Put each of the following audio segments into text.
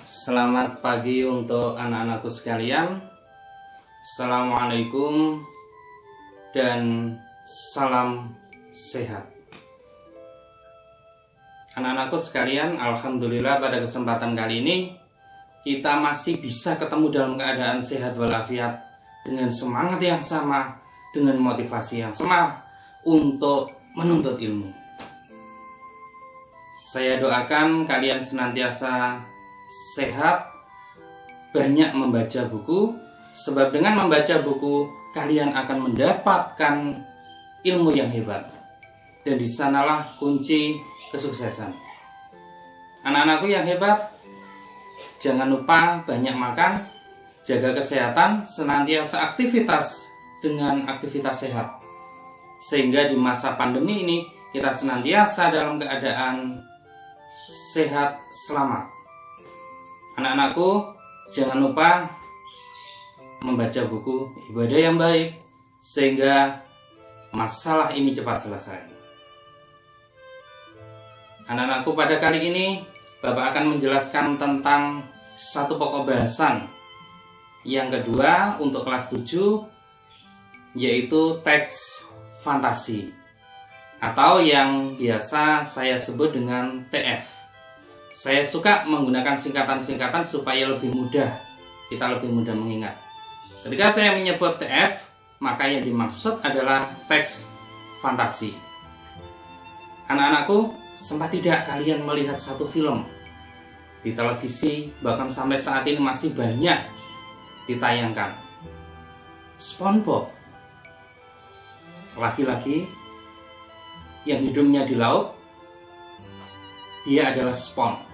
Selamat pagi untuk anak-anakku sekalian. Assalamualaikum dan salam sehat. Anak-anakku sekalian, alhamdulillah pada kesempatan kali ini kita masih bisa ketemu dalam keadaan sehat walafiat, dengan semangat yang sama, dengan motivasi yang sama untuk menuntut ilmu. Saya doakan kalian senantiasa sehat, banyak membaca buku, sebab dengan membaca buku kalian akan mendapatkan ilmu yang hebat, dan di sanalah kunci kesuksesan. Anak-anakku yang hebat, jangan lupa banyak makan, jaga kesehatan, senantiasa aktivitas dengan aktivitas sehat, sehingga di masa pandemi ini kita senantiasa dalam keadaan sehat selamat. Anak-anakku, jangan lupa membaca buku ibadah yang baik, sehingga masalah ini cepat selesai. Anak-anakku, pada kali ini Bapak akan menjelaskan tentang satu pokok bahasan yang kedua untuk kelas 7, yaitu teks fantasi, atau yang biasa saya sebut dengan TF. Saya suka menggunakan singkatan-singkatan supaya lebih mudah, kita lebih mudah mengingat. Ketika saya menyebut TF, maka yang dimaksud adalah teks fantasi. Anak-anakku, sempat tidak kalian melihat satu film di televisi, bahkan sampai saat ini masih banyak ditayangkan? SpongeBob, laki-laki yang hidungnya di laut, dia adalah spons.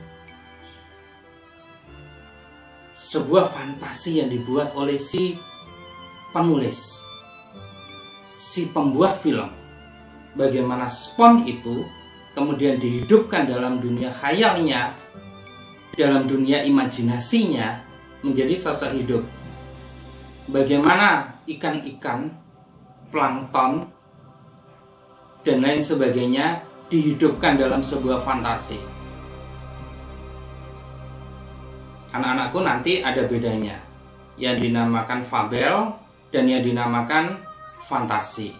Sebuah fantasi yang dibuat oleh si penulis, si pembuat film. Bagaimana spons itu kemudian dihidupkan dalam dunia khayalnya, dalam dunia imajinasinya, menjadi sosok hidup. Bagaimana ikan-ikan, plankton, dan lain sebagainya dihidupkan dalam sebuah fantasi. Anak-anakku, nanti ada bedanya, yang dinamakan fabel dan yang dinamakan fantasi.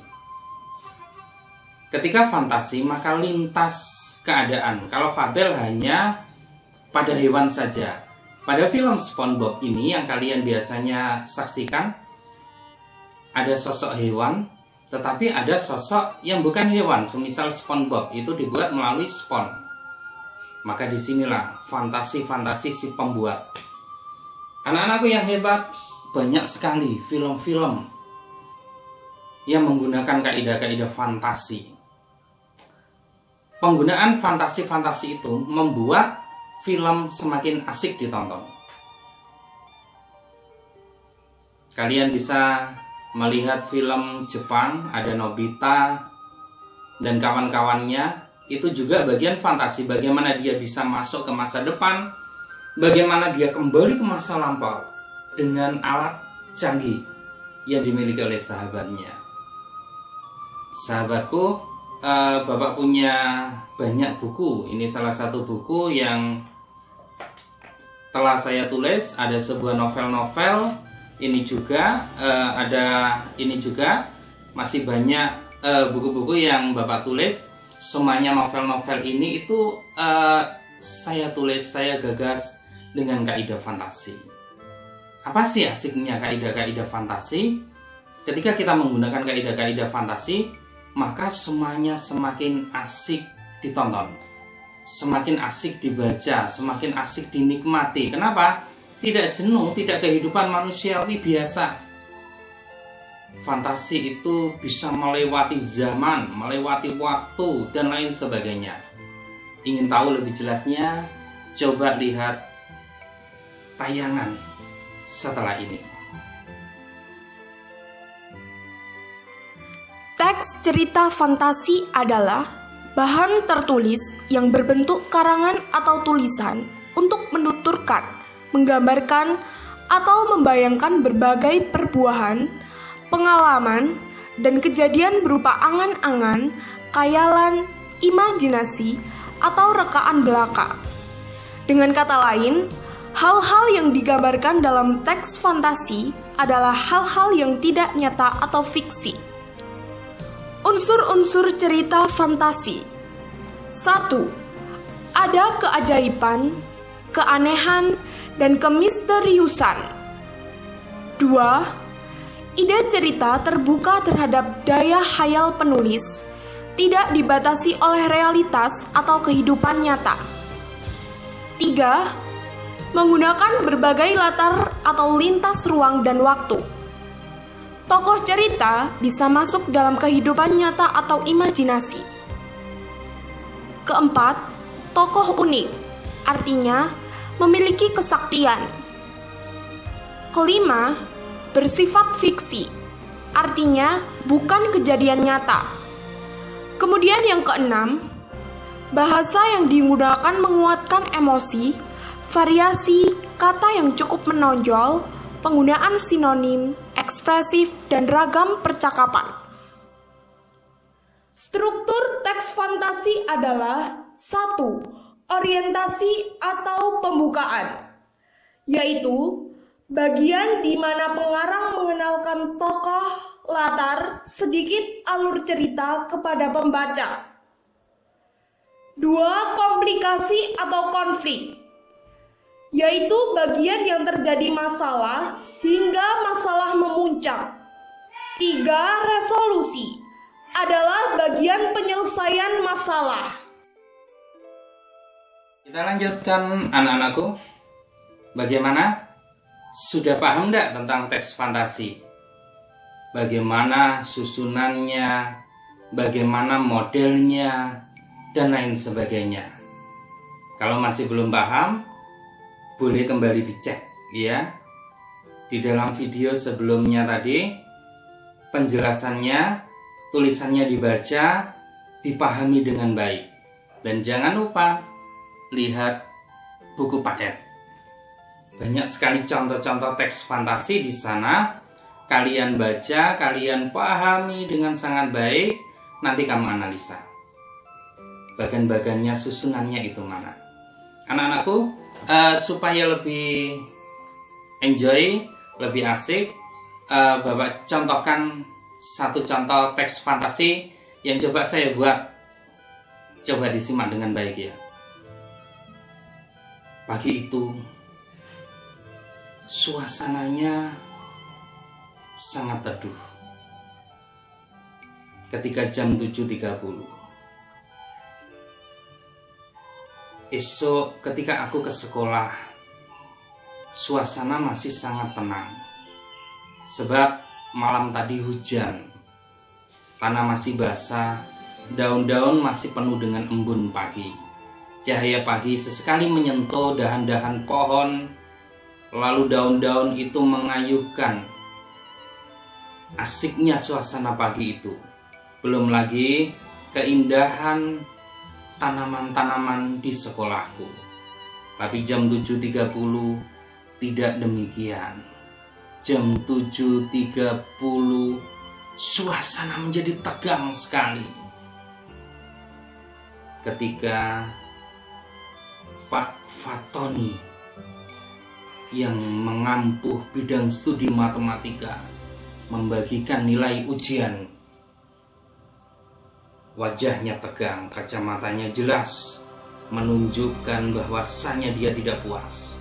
Ketika fantasi maka lintas keadaan. Kalau fabel hanya pada hewan saja. Pada film SpongeBob ini yang kalian biasanya saksikan, ada sosok hewan, tetapi ada sosok yang bukan hewan. Semisal SpongeBob itu dibuat melalui spons. Maka disinilah fantasi-fantasi si pembuat. Anak-anakku yang hebat, banyak sekali film-film yang menggunakan kaidah-kaidah fantasi. Penggunaan fantasi-fantasi itu membuat film semakin asik ditonton. Kalian bisa melihat film Jepang, ada Nobita dan kawan-kawannya, itu juga bagian fantasi. Bagaimana dia bisa masuk ke masa depan, bagaimana dia kembali ke masa lampau dengan alat canggih yang dimiliki oleh sahabatnya. Sahabatku, Bapak punya banyak buku. Ini salah satu buku yang telah saya tulis. Ada sebuah novel-novel. Ini juga masih banyak buku-buku yang Bapak tulis. Semuanya novel-novel ini itu saya tulis, saya gagas dengan kaidah fantasi. Apa sih asiknya kaidah-kaidah fantasi? Ketika kita menggunakan kaidah-kaidah fantasi, maka semuanya semakin asik ditonton, semakin asik dibaca, semakin asik dinikmati. Kenapa? Tidak jenuh, tidak kehidupan manusiawi biasa. Fantasi itu bisa melewati zaman, melewati waktu, dan lain sebagainya. Ingin tahu lebih jelasnya? Coba lihat tayangan setelah ini. Teks cerita fantasi adalah bahan tertulis yang berbentuk karangan atau tulisan untuk menuturkan, menggambarkan, atau membayangkan berbagai perbuahan, pengalaman, dan kejadian berupa angan-angan, khayalan, imajinasi, atau rekaan belaka. Dengan kata lain, Hal-hal yang digambarkan dalam teks fantasi adalah hal-hal yang tidak nyata atau fiksi. Unsur-unsur cerita fantasi. 1. Ada keajaiban, keanehan, dan kemisteriusan. 2. Ide cerita terbuka terhadap daya khayal penulis, tidak dibatasi oleh realitas atau kehidupan nyata. 3. Menggunakan berbagai latar atau lintas ruang dan waktu. Tokoh cerita bisa masuk dalam kehidupan nyata atau imajinasi. 4. Tokoh unik, artinya memiliki kesaktian. 5. Bersifat fiksi, artinya bukan kejadian nyata. Kemudian yang ke-6, bahasa yang digunakan menguatkan emosi, variasi kata yang cukup menonjol, penggunaan sinonim, ekspresif, dan ragam percakapan. Struktur teks fantasi adalah 1. Orientasi atau pembukaan, yaitu bagian di mana pengarang mengenalkan tokoh, latar, sedikit alur cerita kepada pembaca. 2. Komplikasi atau konflik, yaitu bagian yang terjadi masalah hingga masalah memuncak. 3. Resolusi adalah bagian penyelesaian masalah. Kita lanjutkan anak-anakku. Bagaimana? Sudah paham enggak tentang teks fantasi? Bagaimana susunannya, bagaimana modelnya, dan lain sebagainya. Kalau masih belum paham, boleh kembali dicek ya. Di dalam video sebelumnya tadi, penjelasannya, tulisannya dibaca, dipahami dengan baik. Dan jangan lupa lihat buku paket. Banyak sekali contoh-contoh teks fantasi di sana. Kalian baca, kalian pahami dengan sangat baik. Nanti kamu analisa bagian-bagiannya, susunannya itu mana. Anak-anakku, supaya lebih enjoy, lebih asik, Bapak contohkan satu contoh teks fantasi yang coba saya buat. Coba disimak dengan baik ya. Pagi itu suasananya sangat teduh. Ketika jam 7.30. Esok ketika aku ke sekolah, suasana masih sangat tenang. Sebab malam tadi hujan. Tanah masih basah, daun-daun masih penuh dengan embun pagi. Cahaya pagi sesekali menyentuh dahan-dahan pohon, lalu daun-daun itu mengayuhkan. Asiknya suasana pagi itu. Belum lagi keindahan tanaman-tanaman di sekolahku. Tapi jam 7.30 tidak demikian. Jam 7.30 suasana menjadi tegang sekali. Ketika Pak Fatoni yang mengampuh bidang studi matematika membagikan nilai ujian. Wajahnya tegang, kacamatanya jelas menunjukkan bahwasannya dia tidak puas.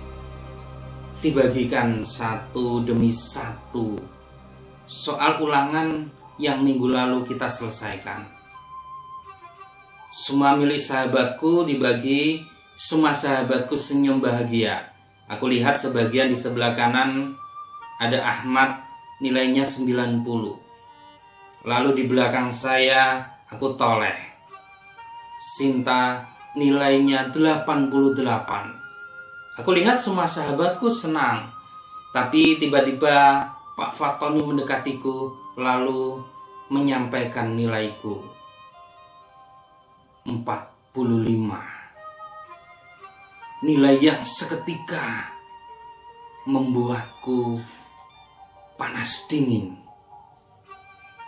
Dibagikan satu demi satu soal ulangan yang minggu lalu kita selesaikan. Semua milik sahabatku dibagi, semua sahabatku senyum bahagia. Aku lihat sebagian di sebelah kanan ada Ahmad, nilainya 90. Lalu di belakang saya aku toleh. Sinta nilainya 88. Aku lihat semua sahabatku senang. Tapi tiba-tiba Pak Fatoni mendekatiku lalu menyampaikan nilaiku 45. Nilai yang seketika membuatku panas dingin.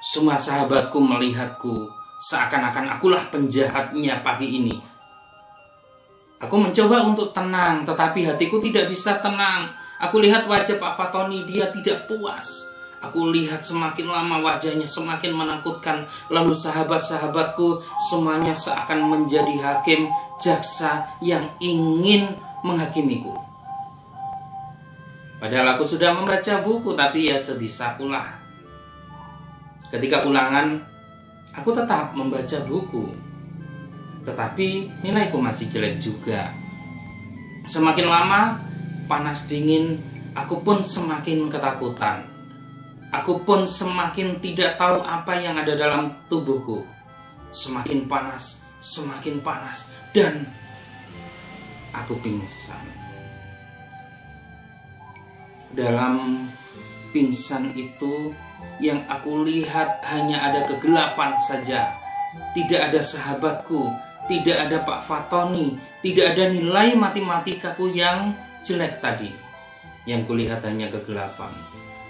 Semua sahabatku melihatku seakan-akan akulah penjahatnya pagi ini. Aku mencoba untuk tenang, tetapi hatiku tidak bisa tenang. Aku lihat wajah Pak Fatoni, dia tidak puas. Aku lihat semakin lama wajahnya semakin menakutkan. Lalu sahabat-sahabatku semuanya seakan menjadi hakim jaksa yang ingin menghakimiku. Padahal aku sudah membaca buku, tapi ya sebisakulah. Ketika ulangan, aku tetap membaca buku, tetapi nilaiku masih jelek juga. Semakin lama, panas dingin, aku pun semakin ketakutan. Aku pun semakin tidak tahu apa yang ada dalam tubuhku. Semakin panas, dan aku pingsan. Dalam pingsan itu, yang aku lihat hanya ada kegelapan saja. Tidak ada sahabatku, tidak ada Pak Fatoni, tidak ada nilai matematikaku yang jelek tadi. Yang kulihat hanya kegelapan.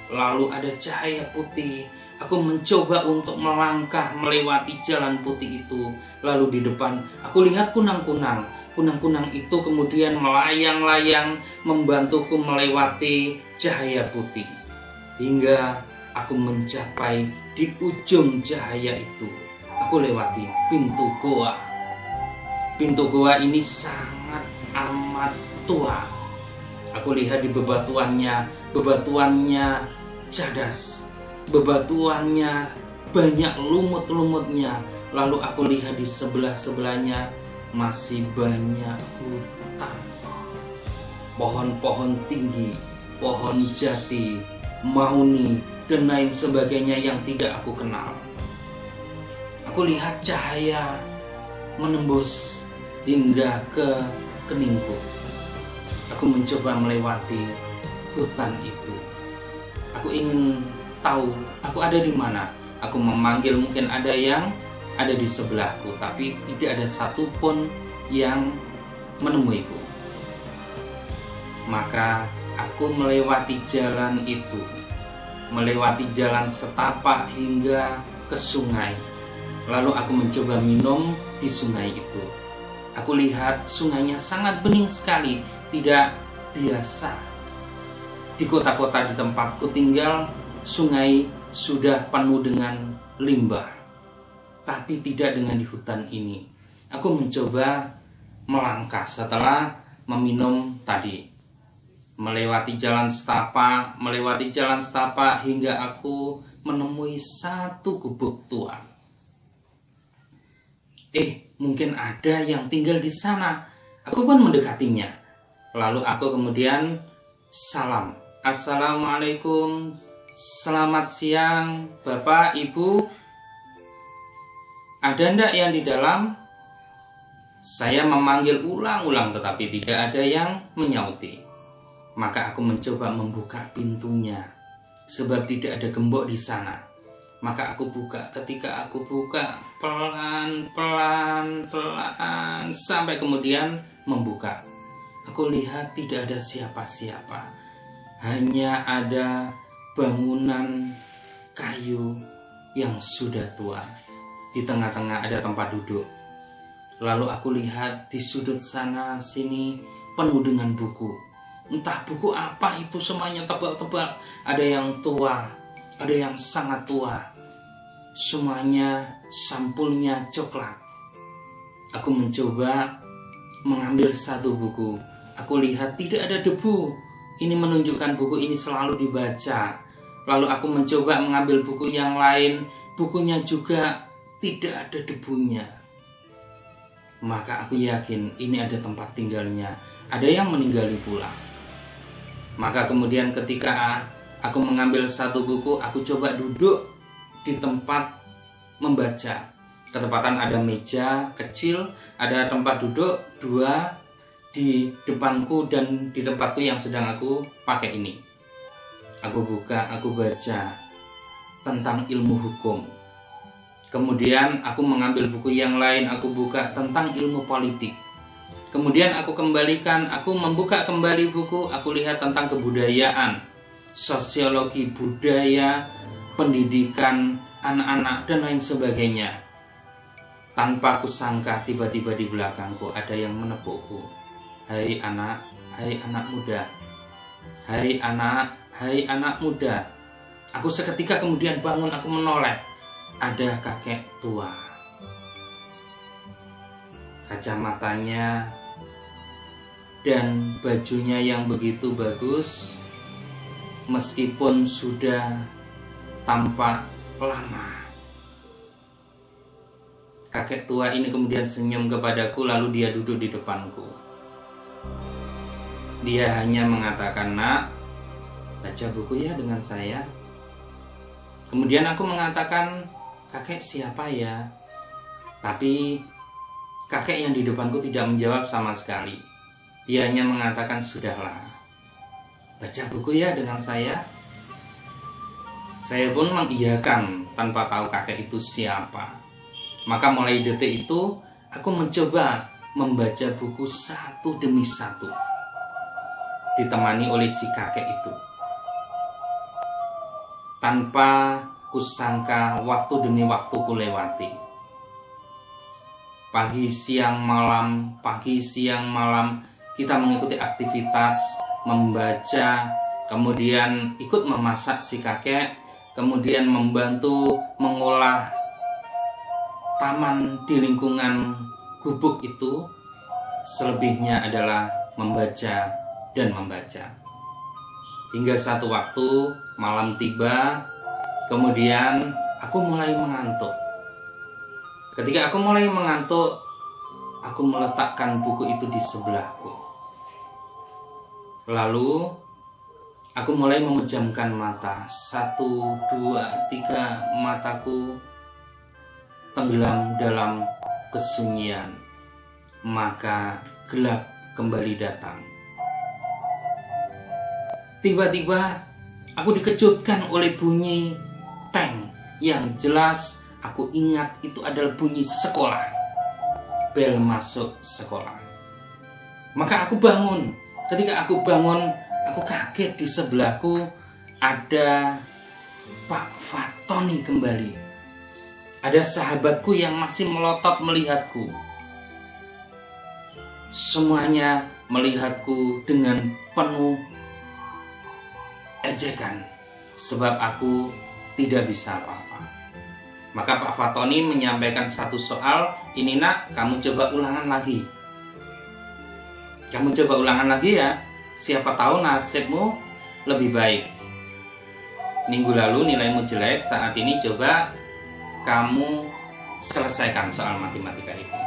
Lalu ada cahaya putih. Aku mencoba untuk melangkah melewati jalan putih itu. Lalu di depan aku lihat kunang-kunang. Kunang-kunang itu kemudian melayang-layang membantuku melewati cahaya putih. Hingga aku mencapai di ujung cahaya itu. Aku lewati pintu goa. Pintu goa ini sangat amat tua. Aku lihat di bebatuannya cadas. Bebatuannya banyak lumut-lumutnya. Lalu aku lihat di sebelah-sebelahnya masih banyak hutan. Pohon-pohon tinggi, pohon jati, mahuni, dan lain sebagainya yang tidak aku kenal. Aku lihat cahaya menembus hingga ke keningku. Aku mencoba melewati hutan itu. Aku ingin tahu aku ada di mana. Aku memanggil, mungkin ada yang ada di sebelahku, tapi tidak ada satupun yang menemuiku. Maka aku melewati jalan itu, melewati jalan setapak hingga ke sungai. Lalu aku mencoba minum di sungai itu. Aku lihat sungainya sangat bening sekali, tidak biasa. Di kota-kota di tempatku tinggal, sungai sudah penuh dengan limbah. Tapi tidak dengan di hutan ini. Aku mencoba melangkah setelah meminum tadi. Melewati jalan setapak hingga aku menemui satu gubuk tua. Mungkin ada yang tinggal di sana. Aku pun mendekatinya. Lalu aku kemudian salam. Assalamualaikum. Selamat siang, Bapak, Ibu. Ada ndak yang di dalam? Saya memanggil ulang-ulang tetapi tidak ada yang menyauti. Maka aku mencoba membuka pintunya, sebab tidak ada gembok di sana. Maka aku buka. Ketika aku buka, pelan-pelan sampai kemudian membuka. Aku lihat tidak ada siapa-siapa. Hanya ada bangunan kayu yang sudah tua. Di tengah-tengah ada tempat duduk. Lalu aku lihat di sudut sana sini penuh dengan buku. Entah buku apa itu, semuanya tebal-tebal. Ada yang tua, ada yang sangat tua. Semuanya sampulnya coklat. Aku mencoba mengambil satu buku. Aku lihat tidak ada debu. Ini menunjukkan buku ini selalu dibaca. Lalu aku mencoba mengambil buku yang lain. Bukunya juga tidak ada debunya. Maka aku yakin ini ada tempat tinggalnya. Ada yang meninggali pula. Maka kemudian ketika aku mengambil satu buku, aku coba duduk di tempat membaca. Ketepatan ada meja kecil, ada tempat duduk dua di depanku dan di tempatku yang sedang aku pakai ini. Aku buka, aku baca tentang ilmu hukum. Kemudian aku mengambil buku yang lain, aku buka tentang ilmu politik. Kemudian aku kembalikan, aku membuka kembali buku, aku lihat tentang kebudayaan, sosiologi budaya, pendidikan anak-anak dan lain sebagainya. Tanpa kusangka tiba-tiba di belakangku ada yang menepukku. Hai anak muda. Hai anak muda. Aku seketika kemudian bangun, aku menoleh. Ada kakek tua. Kacamatanya dan bajunya yang begitu bagus, meskipun sudah tampak lama. Kakek tua ini kemudian senyum kepadaku, lalu dia duduk di depanku. Dia hanya mengatakan, "Nak, baca buku ya dengan saya." Kemudian aku mengatakan, "Kakek siapa ya?" Tapi kakek yang di depanku tidak menjawab sama sekali. Dia hanya mengatakan, "Sudahlah, baca buku ya dengan saya." Saya pun mengiyakan tanpa tahu kakek itu siapa. Maka mulai detik itu aku mencoba membaca buku satu demi satu, ditemani oleh si kakek itu. Tanpa kusangka waktu demi waktu kulewati. Pagi siang malam kita mengikuti aktivitas membaca, kemudian ikut memasak si kakek, kemudian membantu mengolah taman di lingkungan gubuk itu. Selebihnya adalah membaca dan membaca. Hingga satu waktu malam tiba, kemudian aku mulai mengantuk. Ketika aku mulai mengantuk, aku meletakkan buku itu di sebelahku. Lalu aku mulai memejamkan mata. 1, 2, 3, mataku tenggelam dalam kesunyian. Maka gelap kembali datang. Tiba-tiba aku dikejutkan oleh bunyi teng yang jelas aku ingat itu adalah bunyi sekolah. Bel masuk sekolah. Maka aku bangun. Ketika aku bangun, aku kaget di sebelahku ada Pak Fatoni kembali. Ada sahabatku yang masih melotot melihatku. Semuanya melihatku dengan penuh ejekan, sebab aku tidak bisa apa-apa. Maka Pak Fatoni menyampaikan satu soal, "Ini nak, kamu coba ulangan lagi. Kamu coba ulangan lagi ya, siapa tahu nasibmu lebih baik. Minggu lalu nilaimu jelek, saat ini coba kamu selesaikan soal matematika itu."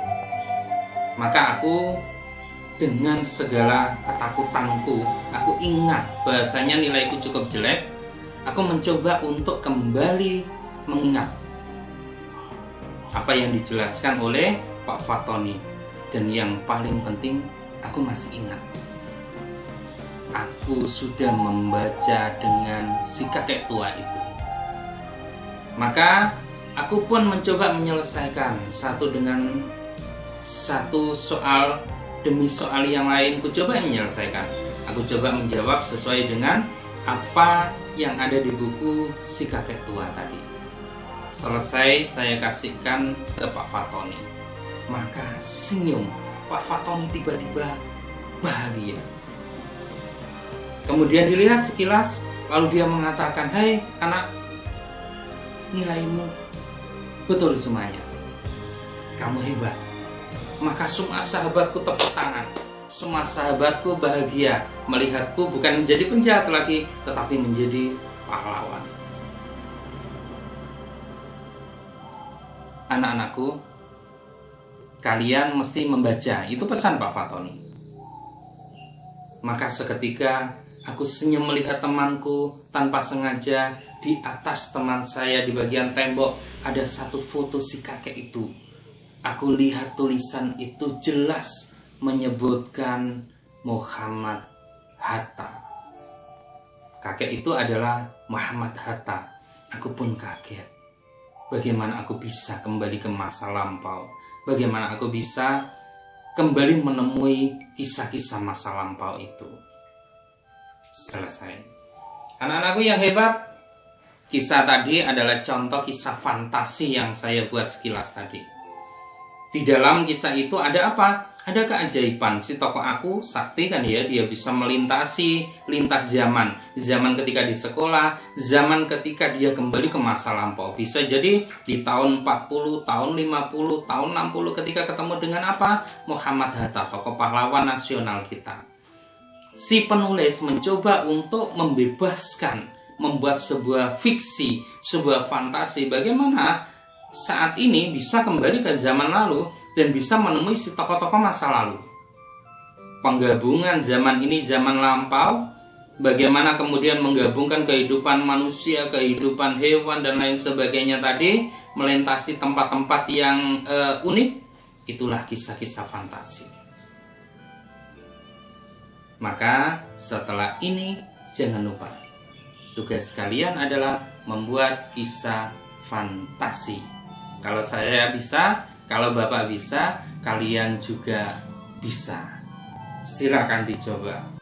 Maka aku dengan segala ketakutanku, aku ingat bahasanya nilaiku cukup jelek. Aku mencoba untuk kembali mengingat apa yang dijelaskan oleh Pak Fatoni. Dan yang paling penting, aku masih ingat. Aku sudah membaca dengan si kakek tua itu. Maka aku pun mencoba menyelesaikan satu dengan satu soal demi soal yang lain. Aku coba menyelesaikan. Aku coba menjawab sesuai dengan apa yang ada di buku si kakek tua tadi. Selesai saya kasihkan ke Pak Fatoni. Maka senyum Pak Fatoni tiba-tiba bahagia. Kemudian dilihat sekilas, lalu dia mengatakan, "Hai anak, nilaimu betul semuanya. Kamu hebat." Maka semua sahabatku tepuk tangan. Semua sahabatku bahagia melihatku bukan menjadi penjahat lagi, tetapi menjadi pahlawan. Anak-anakku, kalian mesti membaca. Itu pesan Pak Fatoni. Maka seketika aku senyum melihat temanku. Tanpa sengaja di atas teman saya di bagian tembok ada satu foto si kakek itu. Aku lihat tulisan itu jelas menyebutkan Muhammad Hatta. Kakek itu adalah Muhammad Hatta. Aku pun kaget. Bagaimana aku bisa kembali ke masa lampau? Bagaimana aku bisa kembali menemui kisah-kisah masa lampau itu? Selesai. Anak-anakku yang hebat, kisah tadi adalah contoh kisah fantasi yang saya buat sekilas tadi. Di dalam kisah itu ada apa? Ada keajaiban. Si tokoh aku, Sakti kan ya, dia bisa melintasi lintas zaman. Zaman ketika di sekolah, zaman ketika dia kembali ke masa lampau. Bisa jadi di tahun 40, tahun 50, tahun 60 ketika ketemu dengan apa? Muhammad Hatta, tokoh pahlawan nasional kita. Si penulis mencoba untuk membebaskan, membuat sebuah fiksi, sebuah fantasi. Bagaimana saat ini bisa kembali ke zaman lalu dan bisa menemui si tokoh-tokoh masa lalu. Penggabungan zaman ini, zaman lampau, bagaimana kemudian menggabungkan kehidupan manusia, kehidupan hewan, dan lain sebagainya tadi, melintasi tempat-tempat yang unik, itulah kisah-kisah fantasi. Maka setelah ini, jangan lupa, tugas kalian adalah membuat kisah fantasi. Kalau saya bisa, kalau Bapak bisa, kalian juga bisa. Silakan dicoba.